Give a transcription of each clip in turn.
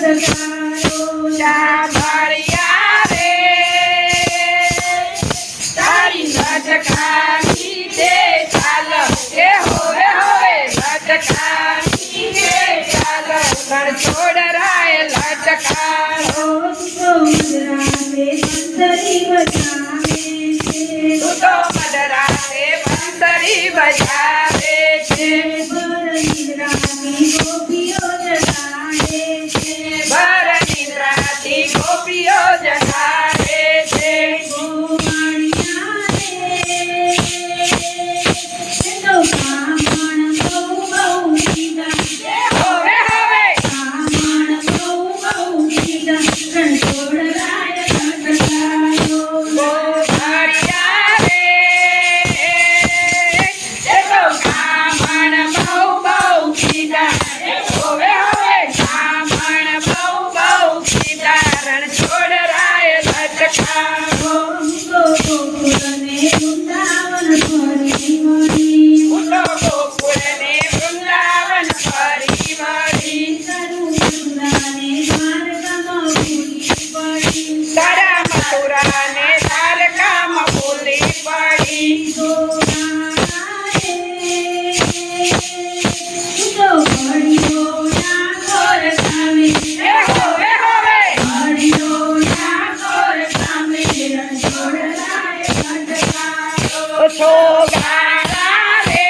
સાંભળ્યા રે તારી લટકાની તે ચાલ એ હોવે હોવે લટકાની તે ચાલ રણ છોડ રાય લટકાનો તું તો મધરાતે બંતરી બજાવે છે ભર નિદ્રાથી ગોપીઓ જગાડે છે હોવે હોવે તારા મથુરાને દ્વારકામાં ભૂલી પડી હોવે હોવે છોગારા રે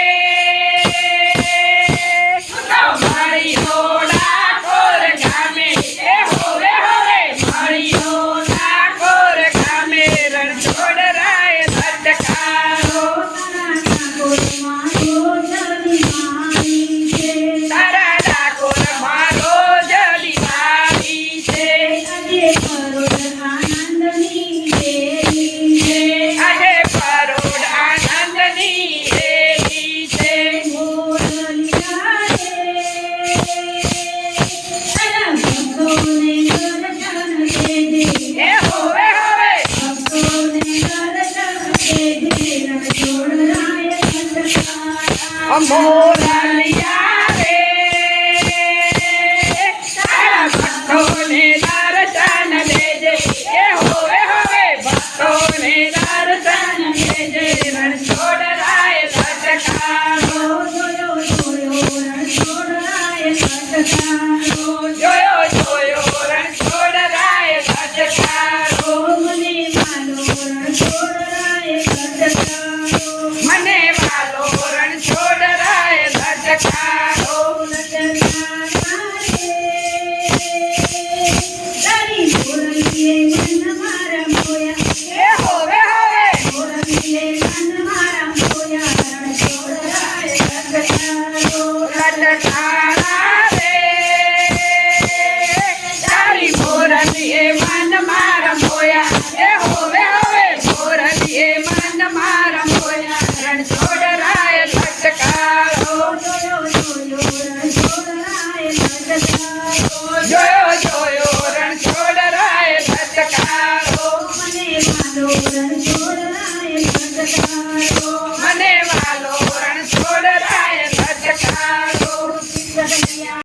મળીઓ ડાકોર ગામે એ હોવે હોવે મળીઓ ડાકોર ગામે રણછોડ રાય લટકારો તારા ડાકોર મારો જડી મારી છે આજે પરોઢ આનંદની દેવી છે amor